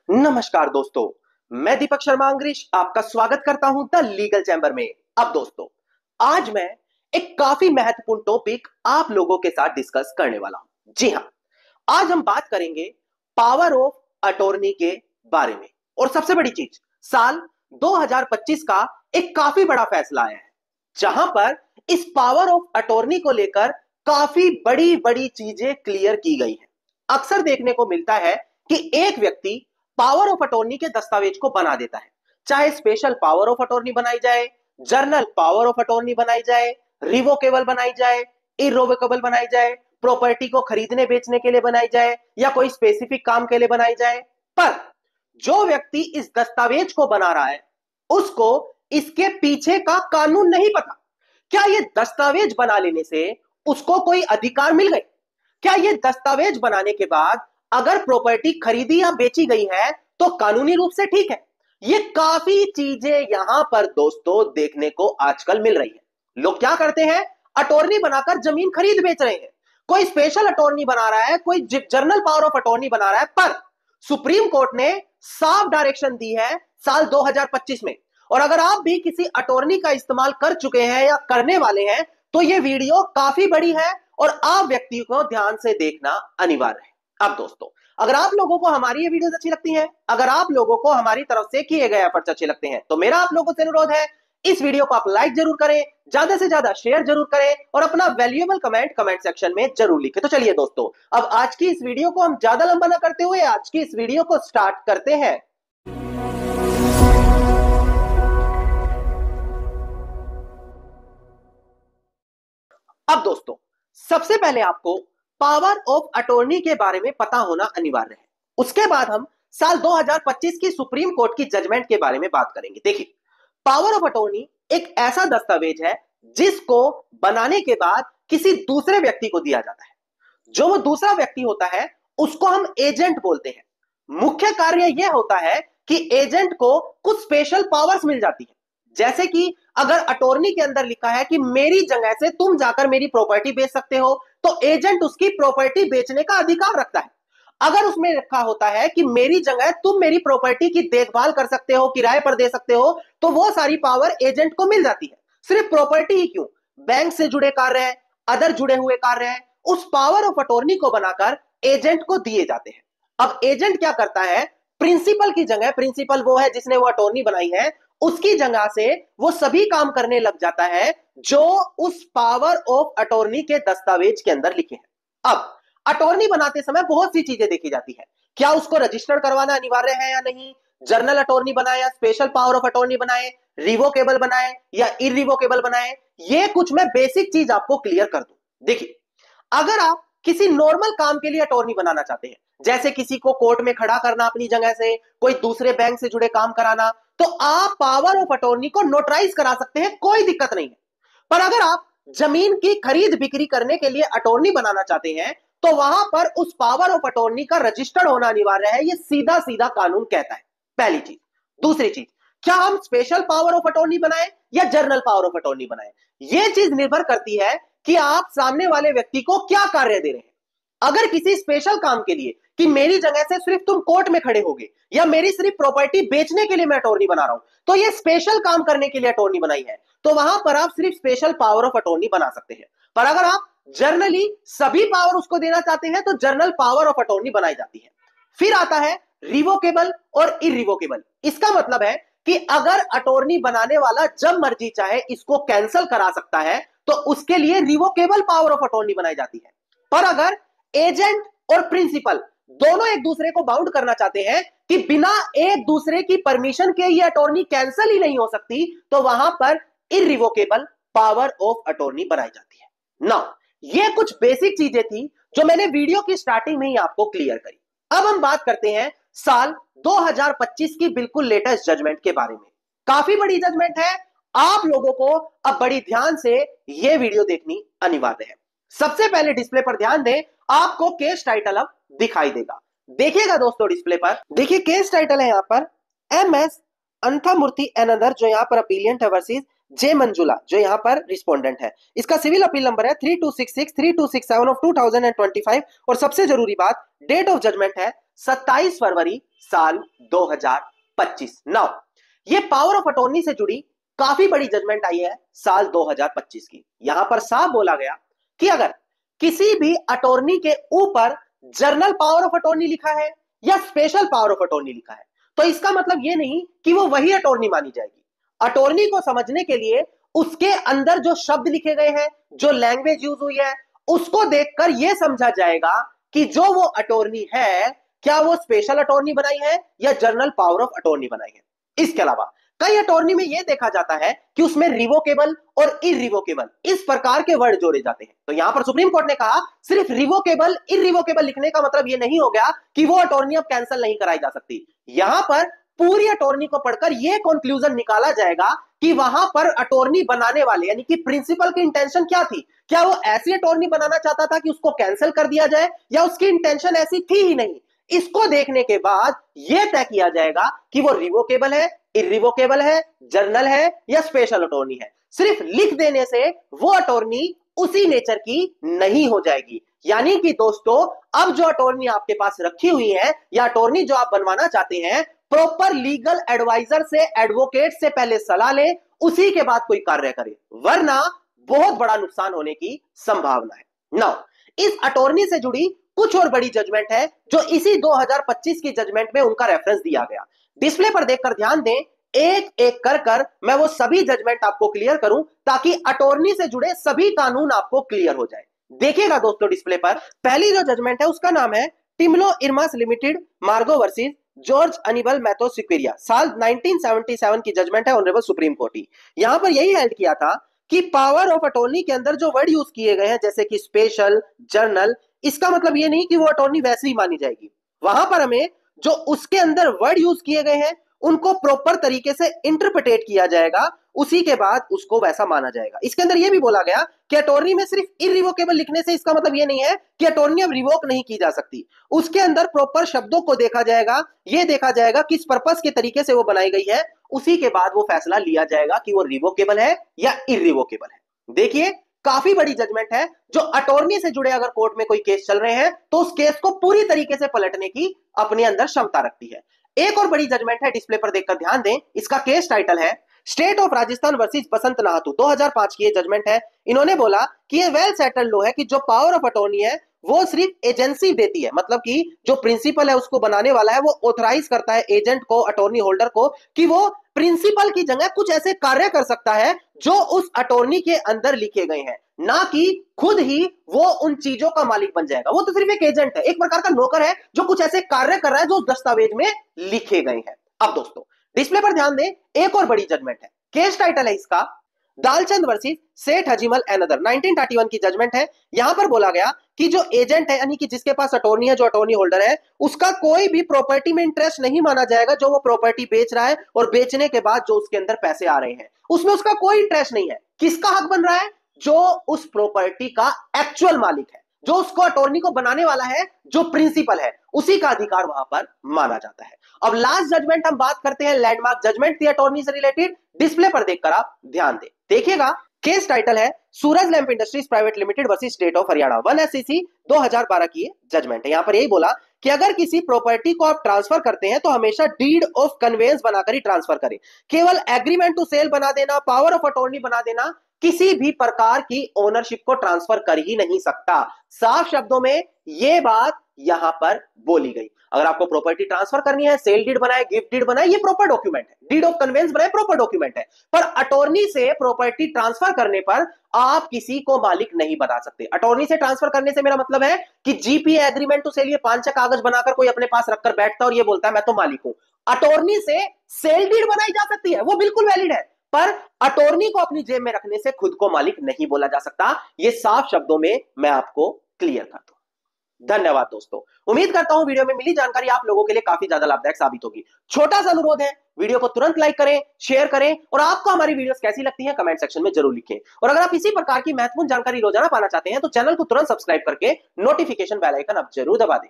नमस्कार दोस्तों, मैं दीपक शर्मा अंग्रेज आपका स्वागत करता हूं द लीगल चैम्बर में। अब दोस्तों, आज मैं एक काफी महत्वपूर्ण टॉपिक आप लोगों के साथ डिस्कस करने वाला हूं। जी हां, आज हम बात करेंगे पावर ऑफ अटॉर्नी के बारे में। और सबसे बड़ी चीज, साल 2025 का एक काफी बड़ा फैसला आया है, जहां पर इस पावर ऑफ अटॉर्नी को लेकर काफी बड़ी बड़ी चीजें क्लियर की गई हैं। अक्सर देखने को मिलता है कि एक व्यक्ति पावर ऑफ अटॉर्नी के दस्तावेज को बना देता है, चाहे स्पेशल पावर ऑफ अटॉर्नी बनाई जाए, जर्नल पावर ऑफ अटॉर्नी बनाई जाए, रिवोकेबल बनाई जाए, इरोवेकेबल बनाई जाए, प्रॉपर्टी को खरीदने बेचने के लिए बनाई जाए या कोई स्पेसिफिक काम के लिए बनाई जाए। पर जो व्यक्ति इस दस्तावेज को बना रहा है, उसको इसके पीछे का कानून नहीं पता। क्या यह दस्तावेज बना लेने से उसको कोई अधिकार मिल गए? क्या यह दस्तावेज बनाने के बाद अगर प्रॉपर्टी खरीदी या बेची गई है तो कानूनी रूप से ठीक है? ये काफी चीजें यहां पर दोस्तों देखने को आजकल मिल रही है। लोग क्या करते हैं, अटॉर्नी बनाकर जमीन खरीद बेच रहे हैं। कोई स्पेशल अटॉर्नी बना रहा है, कोई जर्नल पावर ऑफ अटॉर्नी बना रहा है। पर सुप्रीम कोर्ट ने साफ डायरेक्शन दी है साल 2025 में, और अगर आप भी किसी अटॉर्नी का इस्तेमाल कर चुके हैं या करने वाले हैं तो यह वीडियो काफी बड़ी है और आप व्यक्ति को ध्यान से देखना अनिवार्य है। अब दोस्तों, अगर आप लोगों को हमारी ये वीडियोस अच्छी लगती हैं, अगर आप लोगों को हमारी तरफ से किए गए एफर्ट्स अच्छे लगते हैं, तो मेरा आप लोगों से अनुरोध है, इस वीडियो को आप लाइक जरूर करें, ज्यादा से ज्यादा शेयर जरूर करें और अपना वैल्यूएबल कमेंट सेक्शन में जरूर लिखें। तो चलिए दोस्तों, अब आज की इस वीडियो को हम ज्यादा लंबा ना करते हुए आज की इस वीडियो को स्टार्ट करते हैं। अब दोस्तों, सबसे पहले आपको पावर ऑफ अटॉर्नी के बारे में पता होना अनिवार्य है। उसके बाद हम साल 2025 की सुप्रीम कोर्ट की जजमेंट के बारे में बात करेंगे। देखिए, पावर ऑफ अटॉर्नी एक ऐसा दस्तावेज है जिसको बनाने के बाद किसी दूसरे व्यक्ति को दिया जाता है। जो वो दूसरा व्यक्ति होता है उसको हम एजेंट बोलते हैं। मुख्य कार्य यह होता है कि एजेंट को कुछ स्पेशल पावर्स मिल जाती है, जैसे कि अगर अटॉर्नी के अंदर लिखा है कि मेरी जगह से तुम जाकर मेरी प्रॉपर्टी बेच सकते हो, तो एजेंट उसकी प्रॉपर्टी बेचने का अधिकार रखता है। अगर उसमें लिखा होता है कि मेरी जगह तुम मेरी प्रॉपर्टी की देखभाल कर सकते हो, किराए पर दे सकते हो, तो वो सारी पावर एजेंट को मिल जाती है। सिर्फ प्रॉपर्टी ही क्यों, बैंक से जुड़े कार्य है, अदर जुड़े हुए कार्य है, उस पावर ऑफ अटॉर्नी को बनाकर एजेंट को दिए जाते हैं। अब एजेंट क्या करता है, प्रिंसिपल की जगह, प्रिंसिपल वो है जिसने वो अटॉर्नी बनाई है, उसकी जगह से वो सभी काम करने लग जाता है जो उस पावर ऑफ अटॉर्नी के दस्तावेज के अंदर लिखे हैं। अब अटॉर्नी बनाते समय बहुत सी चीजें देखी जाती है। क्या उसको रजिस्टर्ड करवाना अनिवार्य है या नहीं, जर्नल अटॉर्नी बनाए या स्पेशल पावर ऑफ अटॉर्नी बनाए, रिवोकेबल बनाए या इरिवोकेबल बनाए, ये कुछ मैं बेसिक चीज आपको क्लियर कर दूं। देखिए, अगर आप किसी नॉर्मल काम के लिए अटॉर्नी बनाना चाहते हैं, जैसे किसी को कोर्ट में खड़ा करना अपनी जगह से, कोई दूसरे बैंक से जुड़े काम कराना, तो आप पावर ऑफ अटॉर्नी को नोटराइज करा सकते हैं, कोई दिक्कत नहीं है। पर अगर आप जमीन की खरीद बिक्री करने के लिए अटॉर्नी बनाना चाहते हैं, तो वहां पर उस पावर ऑफ अटॉर्नी का रजिस्टर्ड होना अनिवार्य है। यह सीधा सीधा कानून कहता है, पहली चीज। दूसरी चीज, क्या हम स्पेशल पावर ऑफ अटॉर्नी बनाए या जर्नल पावर ऑफ अटॉर्नी बनाए, यह चीज निर्भर करती है कि आप सामने वाले व्यक्ति को क्या कार्य दे रहे हैं। अगर किसी स्पेशल काम के लिए कि मेरी जगह से सिर्फ तुम कोर्ट में खड़े होगे या मेरी सिर्फ प्रॉपर्टी बेचने के लिए मैं अटॉर्नी बना रहा हूं, तो ये स्पेशल काम करने के लिए अटॉर्नी बनाई है, तो वहां पर आप सिर्फ स्पेशल पावर ऑफ अटॉर्नी बना सकते हैं। पर अगर आप जर्नली सभी पावर उसको देना चाहते हैं तो जर्नल पावर ऑफ अटॉर्नी बनाई जाती है। फिर आता है रिवोकेबल और इरिवोकेबल। इसका मतलब है कि अगर अटॉर्नी बनाने वाला जब मर्जी चाहे इसको कैंसिल करा सकता है, तो उसके लिए रिवोकेबल पावर ऑफ अटॉर्नी बनाई जाती है। पर अगर एजेंट और प्रिंसिपल दोनों एक दूसरे को बाउंड करना चाहते हैं कि बिना एक दूसरे की परमिशन के ये अटॉर्नी कैंसिल ही नहीं हो सकती, तो वहां पर इरिवोकेबल पावर ऑफ अटॉर्नी बनाई जाती है। नाउ, ये कुछ बेसिक चीजें थी जो मैंने वीडियो की स्टार्टिंग में ही आपको क्लियर करी। अब हम बात करते हैं साल 2025 की बिल्कुल लेटेस्ट जजमेंट के बारे में। काफी बड़ी जजमेंट है, आप लोगों को अब बड़ी ध्यान से यह वीडियो देखनी अनिवार्य है। सबसे पहले डिस्प्ले पर ध्यान दें, आपको केस टाइटल अब दिखाई देगा। देखिएगा दोस्तों, डिस्प्ले पर देखिए केस टाइटल है यहाँ पर MS अंथामूर्ति एंड अदर, जो यहाँ पर अपीलियंट है, वर्सेस जे मंजुला जो यहाँ पर रिस्पोंडेंट है। इसका सिविल अपील नंबर है 3266 3267 ऑफ 2025 और सबसे जरूरी बात, डेट ऑफ जजमेंट है 27 फरवरी साल 2025। नाउ ये पावर ऑफ अटॉर्नी से जुड़ी काफी बड़ी जजमेंट आई है साल 2025 की। यहां पर साफ बोला गया कि अगर किसी भी अटॉर्नी के ऊपर जर्नल पावर ऑफ अटॉर्नी लिखा है या स्पेशल पावर ऑफ अटॉर्नी लिखा है, तो इसका मतलब यह नहीं कि वो वही अटॉर्नी मानी जाएगी। अटॉर्नी को समझने के लिए उसके अंदर जो शब्द लिखे गए हैं, जो लैंग्वेज यूज हुई है, उसको देखकर यह समझा जाएगा कि जो वो अटॉर्नी है, क्या वो स्पेशल अटॉर्नी बनाई है या जर्नल पावर ऑफ अटॉर्नी बनाई है। इसके अलावा कई अटॉर्नी में यह देखा जाता है कि उसमें रिवोकेबल और इरिवोकेबल इस प्रकार के वर्ड जोड़े जाते हैं। तो यहां पर सुप्रीम कोर्ट ने कहा सिर्फ रिवोकेबल इरिवोकेबल लिखने का मतलब यह नहीं हो गया कि वो अटॉर्नी अब कैंसिल नहीं कराई जा सकती। यहां पर पूरी अटॉर्नी को पढ़कर यह कंक्लूजन निकाला जाएगा कि वहां पर अटॉर्नी बनाने वाले यानी कि प्रिंसिपल की इंटेंशन क्या थी। क्या वो ऐसी अटॉर्नी बनाना चाहता था कि उसको कैंसिल कर दिया जाए, या उसकी इंटेंशन ऐसी थी ही नहीं। इसको देखने के बाद यह तय किया जाएगा कि वो रिवोकेबल है, इरिवोकेबल है, जर्नल है या स्पेशल अटॉर्नी है। सिर्फ लिख देने से वो अटॉर्नी उसी नेचर की नहीं हो जाएगी। यानी कि दोस्तों, अब जो अटॉर्नी आपके पास रखी हुई है या अटॉर्नी जो आप बनवाना चाहते हैं, प्रॉपर लीगल एडवाइजर से, एडवोकेट से पहले सलाह ले, उसी के बाद कोई कार्य करे, वरना बहुत बड़ा नुकसान होने की संभावना है। नाउ इस अटॉर्नी से जुड़ी कुछ और बड़ी जजमेंट है जो इसी 2025 की जजमेंट में उनका रेफरेंस दिया गया। डिस्प्ले पर देखकर ध्यान दें, एक एक कर मैं वो सभी जजमेंट आपको क्लियर करूं ताकि अटॉर्नी से जुड़े सभी कानून आपको क्लियर हो जाए। देखिएगा दोस्तों डिस्प्ले पर, पहली जो जजमेंट है उसका नाम है टिम्लो इर्मास लिमिटेड मार्गो वर्सेस जॉर्ज अनिबल मैथो सिक्वेरिया, साल 1977 की जजमेंट है ऑनरेबल सुप्रीम कोर्ट ही। यहां पर यही हेल्ड किया था कि पावर ऑफ अटॉर्नी के अंदर जो वर्ड यूज किए गए हैं जैसे कि स्पेशल, जर्नल, इसका मतलब ये नहीं कि वो अटॉर्नी वैसे ही मानी जाएगी। वहां पर हमें जो उसके अंदर वर्ड यूज किए गए हैं उनको प्रॉपर तरीके से इंटरप्रिटेट किया जाएगा, उसी के बाद उसको वैसा माना जाएगा। इसके अंदर यह भी बोला गया कि अटॉर्नी में सिर्फ इरिवोकेबल लिखने से इसका मतलब यह नहीं है कि अटॉर्नी अब रिवोक नहीं की जा सकती। उसके अंदर प्रॉपर शब्दों को देखा जाएगा, यह देखा जाएगा किस पर्पस के तरीके से वो बनाई गई है, उसी के बाद वो फैसला लिया जाएगा कि वो रिवोकेबल है या इरिवोकेबल है। देखिए, काफी बड़ी जजमेंट है जो अटॉर्नी से जुड़े अगर कोर्ट में कोई केस चल रहे हैं तो उस केस को पूरी तरीके से पलटने की अपने अंदर क्षमता रखती है। एक और बड़ी जजमेंट है, डिस्प्ले पर देखकर ध्यान दें, इसका केस टाइटल है स्टेट ऑफ राजस्थान वर्सेस बसंत नाहतू, 2005 की ये जजमेंट है। इन्होंने बोला कि ये वेल सेटल्ड लॉ है कि जो पावर ऑफ अटॉर्नी है वो सिर्फ एजेंसी देती है, मतलब कि जो प्रिंसिपल है उसको बनाने वाला है वो ऑथराइज करता है एजेंट को, अटॉर्नी होल्डर को, कि वो प्रिंसिपल की जगह कुछ ऐसे कार्य कर सकता है जो उस अटॉर्नी के अंदर लिखे गए हैं, ना कि खुद ही वो उन चीजों का मालिक बन जाएगा। वो तो सिर्फ एक एजेंट है, एक प्रकार का नौकर है जो कुछ ऐसे कार्य कर रहा है जो उस दस्तावेज में लिखे गए हैं। अब दोस्तों डिस्प्ले पर ध्यान दें, एक और बड़ी जजमेंट है, केस टाइटल है इसका दालचंद वर्सेस सेठ हजीमल एंड अदर, 1931 की जजमेंट है। यहां पर बोला गया कि जो एजेंट है यानी कि जिसके पास अटॉर्नी है, जो अटॉर्नी होल्डर है, उसका कोई भी प्रॉपर्टी में इंटरेस्ट नहीं माना जाएगा। जो वो प्रॉपर्टी बेच रहा है और बेचने के बाद जो उसके अंदर पैसे आ रहे हैं उसमें उसका कोई इंटरेस्ट नहीं है। किसका हक बन रहा है? जो उस प्रॉपर्टी का एक्चुअल मालिक है, जो उसको अटॉर्नी को बनाने वाला है, जो प्रिंसिपल है, उसी का अधिकार वहां पर माना जाता है। अब लास्ट जजमेंट हम बात करते हैं, लैंडमार्क जजमेंट थी अटॉर्नी से रिलेटेड। डिस्प्ले पर देखकर आप ध्यान दें, देखिएगा केस टाइटल है Suraj lamp industries private limited versus state of Haryana, 1 SCC 2012 की जजमेंट है। यहां पर यही बोला कि अगर किसी प्रॉपर्टी को आप ट्रांसफर करते हैं तो हमेशा डीड ऑफ कन्वेंस बनाकर ही ट्रांसफर करें। केवल एग्रीमेंट टू सेल बना देना, पावर ऑफ अटॉर्नी बना देना किसी भी प्रकार की ओनरशिप को ट्रांसफर कर ही नहीं सकता। साफ शब्दों में यह बात यहां पर बोली गई। अगर आपको प्रॉपर्टी ट्रांसफर करनी है, सेल डीड बनाए, गिफ्ट डीड बनाए, ये प्रॉपर डॉक्यूमेंट है। डीड ऑफ कन्वेंस बनाए, प्रॉपर डॉक्यूमेंट है। पर अटॉर्नी से प्रॉपर्टी ट्रांसफर करने पर आप किसी को मालिक नहीं बना सकते। अटॉर्नी से ट्रांसफर करने से मेरा मतलब है कि जीपीए एग्रीमेंट टू सेल, ये 5 कागज बनाकर कोई अपने पास रखकर बैठता और ये बोलता है मैं तो मालिक हूं। अटॉर्नी से सेल डीड बनाई जा सकती है, वो बिल्कुल वैलिड है, पर अटॉर्नी को अपनी जेब में रखने से खुद को मालिक नहीं बोला जा सकता। ये साफ शब्दों में मैं आपको क्लियर कर दूं। धन्यवाद दोस्तों, उम्मीद करता हूं वीडियो में मिली जानकारी आप लोगों के लिए काफी ज्यादा लाभदायक साबित होगी। छोटा सा अनुरोध है, वीडियो को तुरंत लाइक करें, शेयर करें और आपको हमारी वीडियोस कैसी लगती हैं कमेंट सेक्शन में जरूर लिखें। और अगर आप इसी प्रकार की महत्वपूर्ण जानकारी रोजाना पाना चाहते हैं तो चैनल को तुरंत सब्सक्राइब करके नोटिफिकेशन बेल आइकन आप जरूर दबा दें।